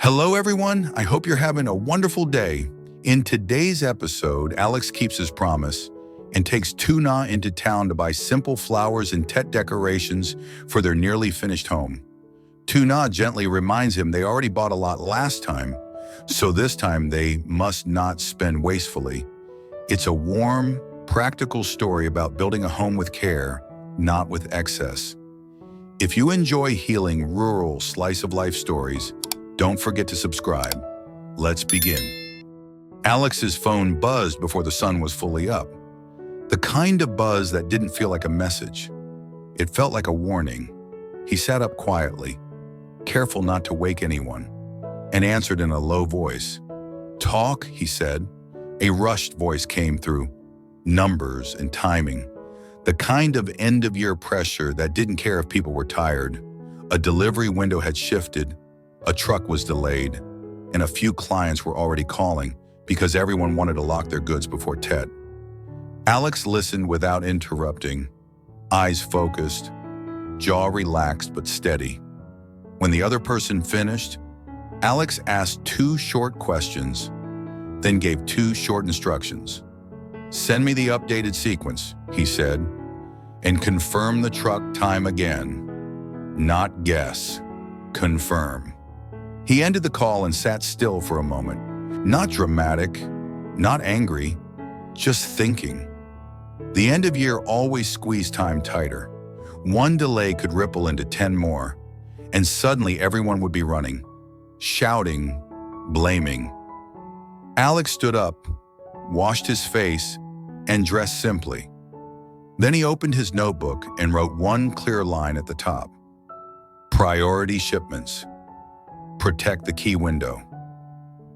Hello, everyone. I hope you're having a wonderful day. In today's episode, Alex keeps his promise and takes Tuna into town to buy simple flowers and Tet decorations for their nearly finished home. Tuna gently reminds him they already bought a lot last time, so this time they must not spend wastefully. It's a warm, practical story about building a home with care, not with excess. If you enjoy healing rural slice-of-life stories, don't forget to subscribe. Let's begin. Alex's phone buzzed before the sun was fully up. The kind of buzz that didn't feel like a message. It felt like a warning. He sat up quietly, careful not to wake anyone, and answered in a low voice. "Talk," he said. A rushed voice came through. Numbers and timing. The kind of end-of-year pressure that didn't care if people were tired. A delivery window had shifted. A truck was delayed, and a few clients were already calling because everyone wanted to lock their goods before Tet. Alex listened without interrupting, eyes focused, jaw relaxed but steady. When the other person finished, Alex asked two short questions, then gave two short instructions. "Send me the updated sequence," he said, "and confirm the truck time again. Not guess, confirm." He ended the call and sat still for a moment. Not dramatic, not angry, just thinking. The end of year always squeezed time tighter. One delay could ripple into 10 more, and suddenly everyone would be running, shouting, blaming. Alex stood up, washed his face, and dressed simply. Then he opened his notebook and wrote one clear line at the top. Priority shipments. Protect the key window.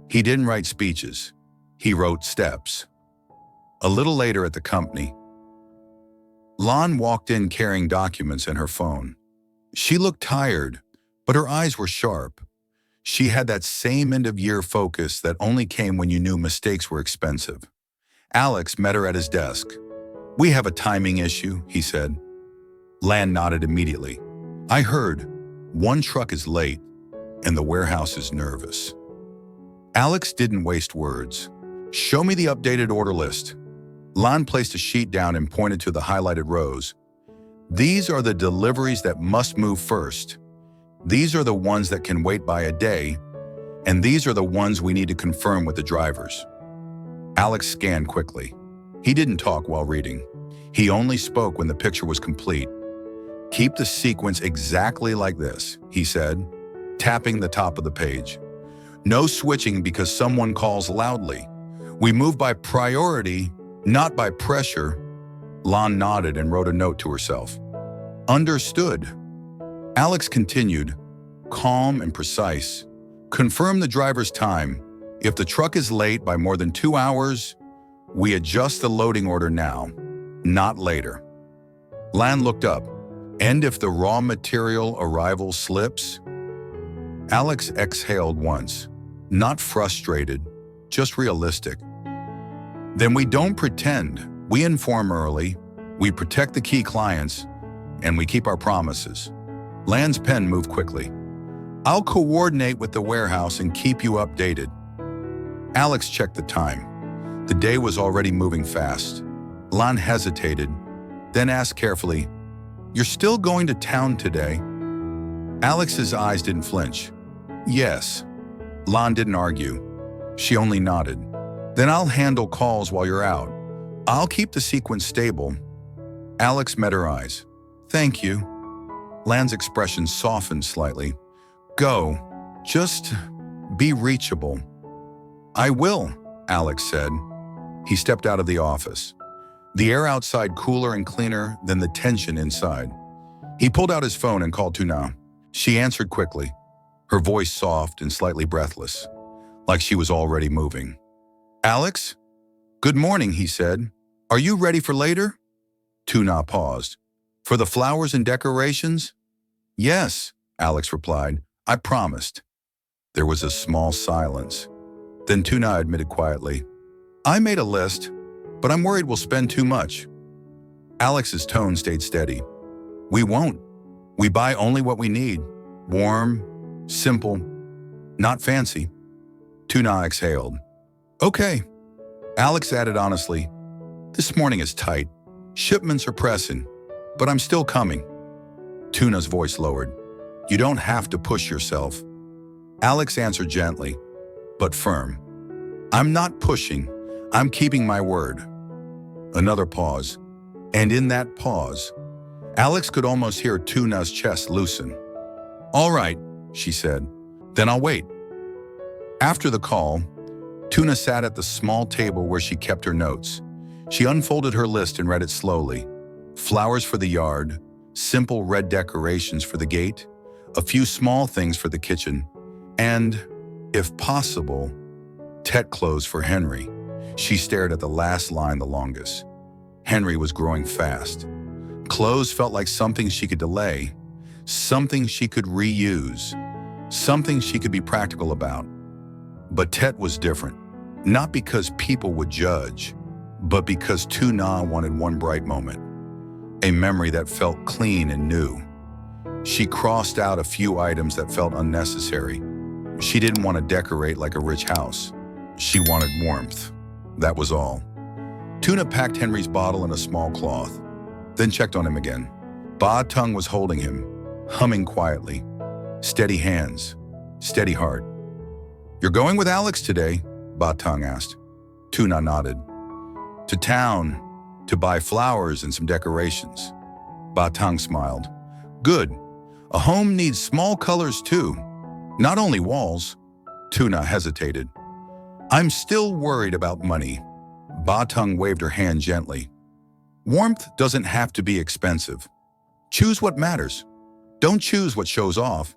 He didn't write speeches. He wrote steps. A little later at the company, Lan walked in carrying documents and her phone. She looked tired, but her eyes were sharp. She had that same end-of-year focus that only came when you knew mistakes were expensive. Alex met her at his desk. "We have a timing issue," he said. Lan nodded immediately. "I heard. One truck is late, and the warehouse is nervous." Alex didn't waste words. "Show me the updated order list." Lan placed a sheet down and pointed to the highlighted rows. "These are the deliveries that must move first. These are the ones that can wait by a day, and these are the ones we need to confirm with the drivers." Alex scanned quickly. He didn't talk while reading. He only spoke when the picture was complete. "Keep the sequence exactly like this," he said, tapping the top of the page. "No switching because someone calls loudly. We move by priority, not by pressure." Lan nodded and wrote a note to herself. "Understood." Alex continued, calm and precise. "Confirm the driver's time. If the truck is late by more than 2 hours, we adjust the loading order now, not later." Lan looked up. "And if the raw material arrival slips?" Alex exhaled once, not frustrated, just realistic. "Then we don't pretend. We inform early, we protect the key clients, and we keep our promises." Lan's pen moved quickly. "I'll coordinate with the warehouse and keep you updated." Alex checked the time. The day was already moving fast. Lan hesitated, then asked carefully, "You're still going to town today?" Alex's eyes didn't flinch. "Yes." Lan didn't argue. She only nodded. "Then I'll handle calls while you're out. I'll keep the sequence stable." Alex met her eyes. "Thank you." Lan's expression softened slightly. "Go. Just be reachable." "I will," Alex said. He stepped out of the office. The air outside cooler and cleaner than the tension inside. He pulled out his phone and called Tuna. She answered quickly, her voice soft and slightly breathless, like she was already moving. "Alex?" "Good morning," he said. "Are you ready for later?" Tuna paused. "For the flowers and decorations?" "Yes," Alex replied. "I promised." There was a small silence. Then Tuna admitted quietly, "I made a list, but I'm worried we'll spend too much." Alex's tone stayed steady. "We won't. We buy only what we need. Warm, simple, Not fancy. Tuna exhaled. Okay. Alex added honestly, this morning is tight. Shipments are pressing, but I'm still coming. Tuna's voice lowered. You don't have to push yourself. Alex answered gently, but firm. I'm not pushing. I'm keeping my word. Another pause. And in that pause, Alex could almost hear Tuna's chest loosen. All right, she said. Then I'll wait. After the call, Tuna sat at the small table where she kept her notes. She unfolded her list and read it slowly. Flowers for the yard, simple red decorations for the gate, a few small things for the kitchen, and, if possible, Tet clothes for Henry. She stared at the last line the longest. Henry was growing fast. Clothes felt like something she could delay, something she could reuse, something she could be practical about. But Tet was different, not because people would judge, but because Tuna wanted one bright moment, a memory that felt clean and new. She crossed out a few items that felt unnecessary. She didn't want to decorate like a rich house. She wanted warmth. That was all. Tuna packed Henry's bottle in a small cloth, then checked on him again. Ba Tung was holding him, humming quietly. Steady hands, steady heart. You're going with Alex today? Ba Tung asked. Tuna nodded. To town, to buy flowers and some decorations. Ba Tung smiled. Good. A home needs small colors too, not only walls. Tuna hesitated. I'm still worried about money. Ba Tung waved her hand gently. Warmth doesn't have to be expensive. Choose what matters. Don't choose what shows off.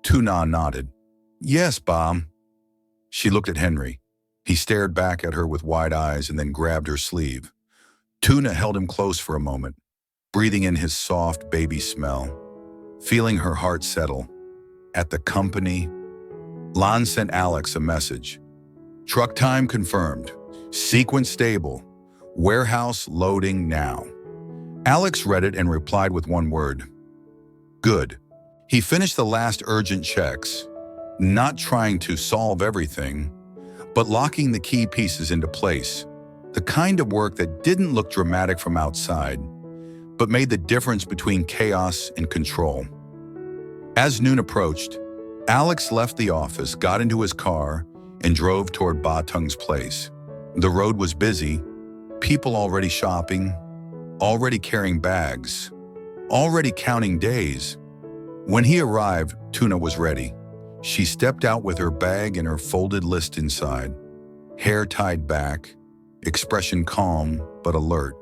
Tuna nodded. Yes, Ba. She looked at Henry. He stared back at her with wide eyes and then grabbed her sleeve. Tuna held him close for a moment, breathing in his soft baby smell, feeling her heart settle. At the company, Lon sent Alex a message. Truck time confirmed. Sequence stable. Warehouse loading now. Alex read it and replied with one word. Good. He finished the last urgent checks, not trying to solve everything, but locking the key pieces into place. The kind of work that didn't look dramatic from outside, but made the difference between chaos and control. As noon approached, Alex left the office, got into his car, and drove toward Ba Tung's place. The road was busy, people already shopping, already carrying bags, already counting days. When he arrived, Tuna was ready. She stepped out with her bag and her folded list inside, hair tied back, expression calm but alert.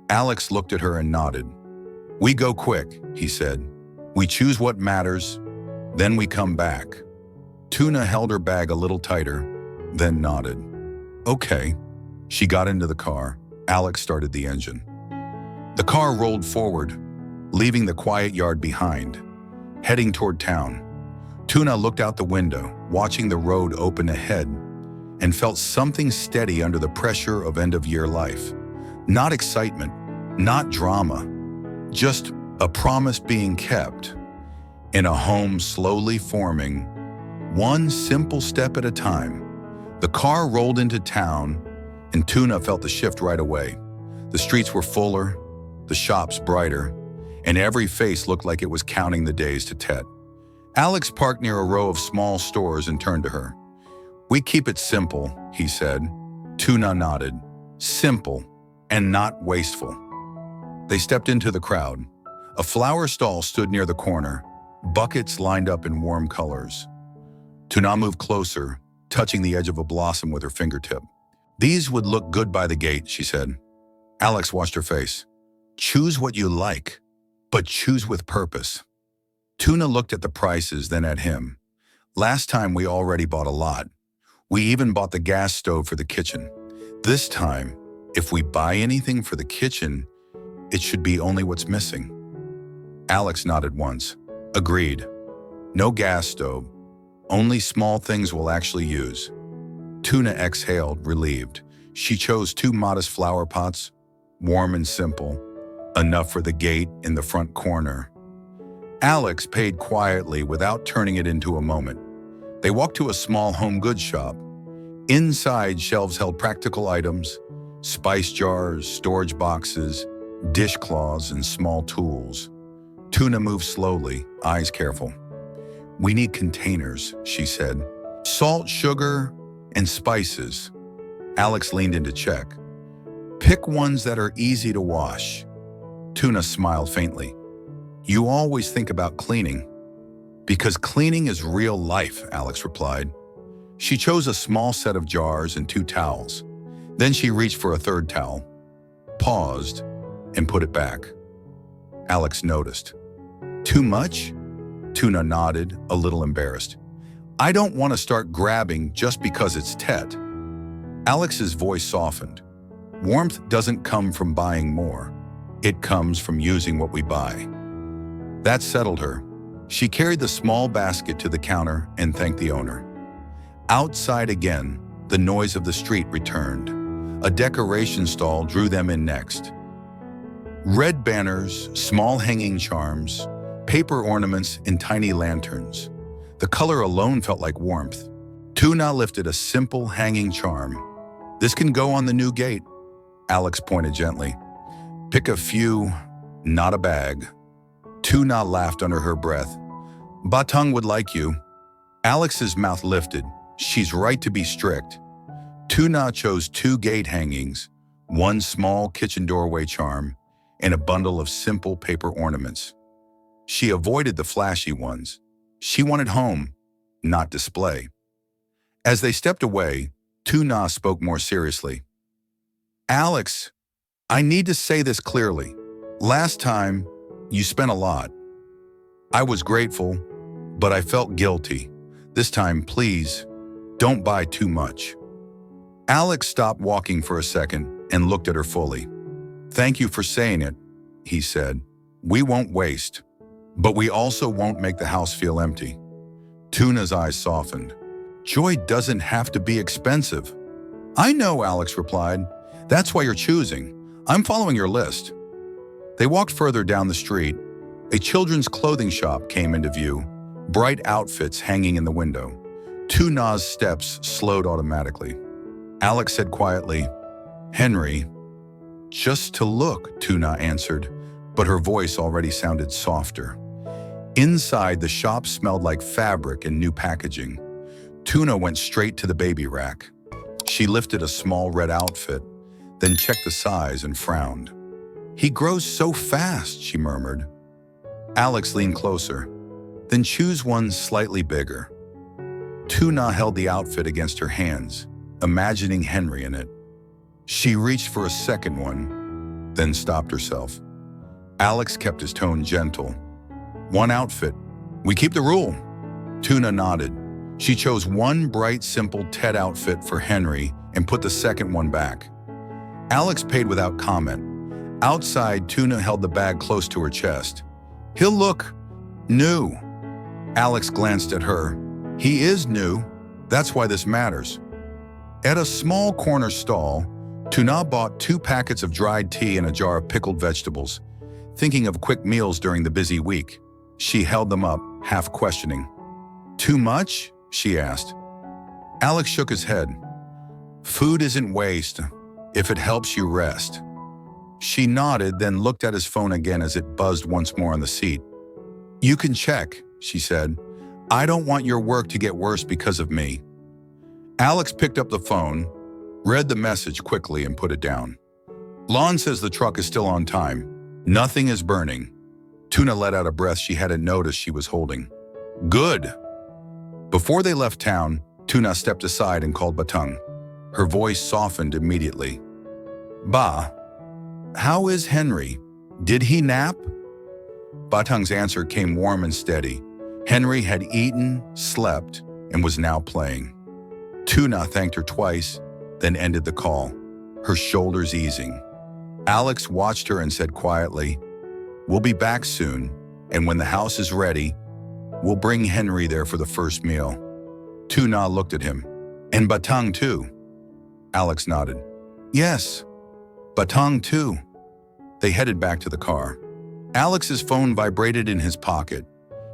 Alex looked at her and nodded. We go quick, he said. We choose what matters, then we come back. Tuna held her bag a little tighter, then nodded. Okay. She got into the car. Alex started the engine. The car rolled forward, leaving the quiet yard behind, heading toward town. Tuna looked out the window, watching the road open ahead, and felt something steady under the pressure of end-of-year life. Not excitement, not drama, just a promise being kept, in a home slowly forming, one simple step at a time. The car rolled into town, and Tuna felt the shift right away. The streets were fuller, the shops brighter, and every face looked like it was counting the days to Tet. Alex parked near a row of small stores and turned to her. We keep it simple, he said. Tuna nodded. Simple and not wasteful. They stepped into the crowd. A flower stall stood near the corner, buckets lined up in warm colors. Tuna moved closer, touching the edge of a blossom with her fingertip. These would look good by the gate, she said. Alex washed her face. Choose what you like, but choose with purpose. Tuna looked at the prices, then at him. Last time we already bought a lot. We even bought the gas stove for the kitchen. This time, if we buy anything for the kitchen, it should be only what's missing. Alex nodded once. Agreed. No gas stove. Only small things we'll actually use. Tuna exhaled, relieved. She chose 2 modest flower pots, warm and simple, enough for the gate in the front corner. Alex paid quietly without turning it into a moment. They walked to a small home goods shop. Inside, shelves held practical items, spice jars, storage boxes, dishcloths, and small tools. Tuna moved slowly, eyes careful. "We need containers," she said. "Salt, sugar, and spices." Alex leaned in to check. "Pick ones that are easy to wash." Tuna smiled faintly. "You always think about cleaning." "Because cleaning is real life," Alex replied. She chose a small set of jars and 2 towels. Then she reached for a 3rd towel, paused, and put it back. Alex noticed. "Too much?" Tuna nodded, a little embarrassed. "I don't want to start grabbing just because it's Tet." Alex's voice softened. "Warmth doesn't come from buying more. It comes from using what we buy." That settled her. She carried the small basket to the counter and thanked the owner. Outside again, the noise of the street returned. A decoration stall drew them in next. Red banners, small hanging charms, paper ornaments, and tiny lanterns. The color alone felt like warmth. Tuna lifted a simple hanging charm. "This can go on the new gate," Alex pointed gently. "Pick a few, not a bag." Tuna laughed under her breath. "Batang would like you." Alex's mouth lifted. She's right to be strict. Tuna chose 2 gate hangings, 1 small kitchen doorway charm, and a bundle of simple paper ornaments. She avoided the flashy ones. She wanted home, not display. As they stepped away, Tuna spoke more seriously. "Alex, I need to say this clearly. Last time, you spent a lot. I was grateful, but I felt guilty. This time, please, don't buy too much." Alex stopped walking for a second and looked at her fully. "Thank you for saying it," he said. "We won't waste, but we also won't make the house feel empty." Tuna's eyes softened. "Joy doesn't have to be expensive." "I know," Alex replied. "That's why you're choosing. I'm following your list." They walked further down the street. A children's clothing shop came into view, bright outfits hanging in the window. Tuna's steps slowed automatically. Alex said quietly, "Henry." "Just to look," Tuna answered, but her voice already sounded softer. Inside, the shop smelled like fabric and new packaging. Tuna went straight to the baby rack. She lifted a small red outfit, then checked the size and frowned. "He grows so fast," she murmured. Alex leaned closer. "Then choose one slightly bigger." Tuna held the outfit against her hands, imagining Henry in it. She reached for a second one, then stopped herself. Alex kept his tone gentle. "One outfit. We keep the rule." Tuna nodded. She chose one bright, simple Tet outfit for Henry and put the second one back. Alex paid without comment. Outside, Tuna held the bag close to her chest. "He'll look new." Alex glanced at her. "He is new. That's why this matters." At a small corner stall, Tuna bought 2 packets of dried tea and a jar of pickled vegetables, thinking of quick meals during the busy week. She held them up, half questioning. "Too much?" she asked. Alex shook his head. "Food isn't waste, if it helps you rest." She nodded, then looked at his phone again as it buzzed once more on the seat. "You can check," she said. "I don't want your work to get worse because of me." Alex picked up the phone, read the message quickly and put it down. "Lon says the truck is still on time. Nothing is burning." Tuna let out a breath she hadn't noticed she was holding. "Good." Before they left town, Tuna stepped aside and called Batang. Her voice softened immediately. "Ba, how is Henry? Did he nap?" Batang's answer came warm and steady. Henry had eaten, slept, and was now playing. Tuna thanked her twice, then ended the call, her shoulders easing. Alex watched her and said quietly, "We'll be back soon, and when the house is ready, we'll bring Henry there for the first meal." Tuna looked at him. "And Batang too?" Alex nodded. "Yes, Batang too." They headed back to the car. Alex's phone vibrated in his pocket.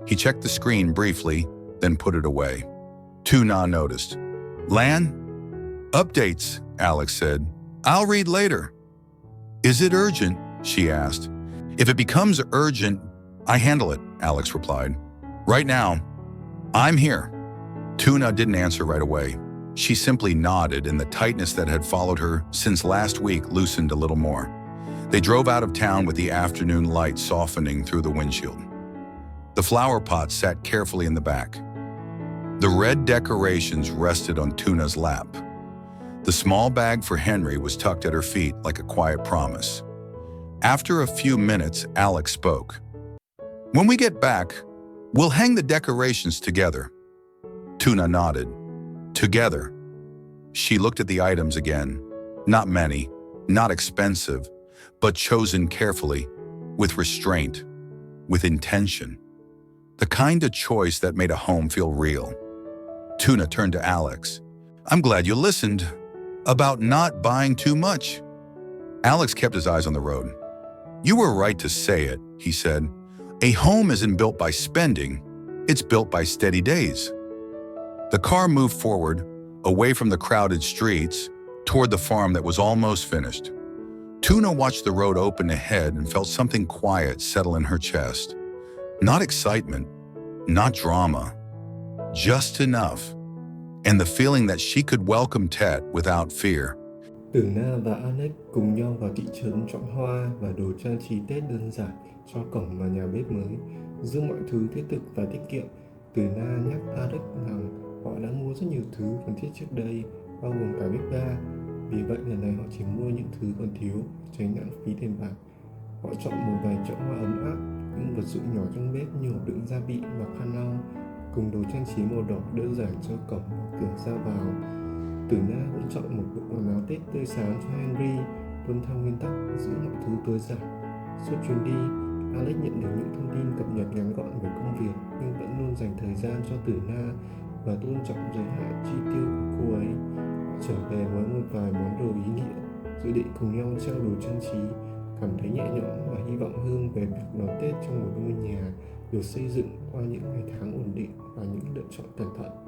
He checked the screen briefly, then put it away. Tuna noticed. Lan? Updates, Alex said. I'll read later. Is it urgent? She asked. If it becomes urgent, I handle it, Alex replied. Right now, I'm here. Tuna didn't answer right away. She simply nodded, and the tightness that had followed her since last week loosened a little more. They drove out of town with the afternoon light softening through the windshield. The flower pot sat carefully in the back. The red decorations rested on Tuna's lap. The small bag for Henry was tucked at her feet like a quiet promise. After a few minutes, Alex spoke. When we get back, we'll hang the decorations together. Tuna nodded. Together. She looked at the items again. Not many, not expensive, but chosen carefully, with restraint, with intention. The kind of choice that made a home feel real. Tuna turned to Alex. I'm glad you listened. About not buying too much. Alex kept his eyes on the road. You were right to say it, he said. A home isn't built by spending, it's built by steady days. The car moved forward, away from the crowded streets, toward the farm that was almost finished. Tuna watched the road open ahead and felt something quiet settle in her chest. Not excitement, not drama, just enough. And the feeling that she could welcome Tet without fear. Tuna và Alex cùng nhau vào thị trấn chọn hoa và đồ trang trí Tết đơn giản cho cổng và nhà bếp mới, giữ mọi thứ thiết thực và tiết kiệm. Tuna nhắc Alex rằng họ đã mua rất nhiều thứ cần thiết trước đây, bao gồm cả bếp ga. Vì vậy lần này họ chỉ mua những thứ còn thiếu, tránh lãng phí tiền bạc. Họ chọn một vài chậu hoa ấm áp, những vật dụng nhỏ trong bếp như hộp đựng gia vị và khăn lau, cùng đồ trang trí màu đỏ đơn giản cho cổng và cửa ra vào. Tuna cũng chọn một bộ quần áo Tết tươi sáng cho Henry, tuân theo nguyên tắc giữ mọi thứ tối giản. Suốt chuyến đi, Alex nhận được những thông tin cập nhật ngắn gọn về công việc, nhưng vẫn luôn dành thời gian cho Tuna và tôn trọng giới hạn chi tiêu của cô ấy. Họ trở về với một vài món đồ ý nghĩa, dự định cùng nhau treo đồ trang trí, cảm thấy nhẹ nhõm và hy vọng hơn về việc đón Tết trong một ngôi nhà được xây dựng qua những ngày tháng ổn định và những lựa chọn cẩn thận.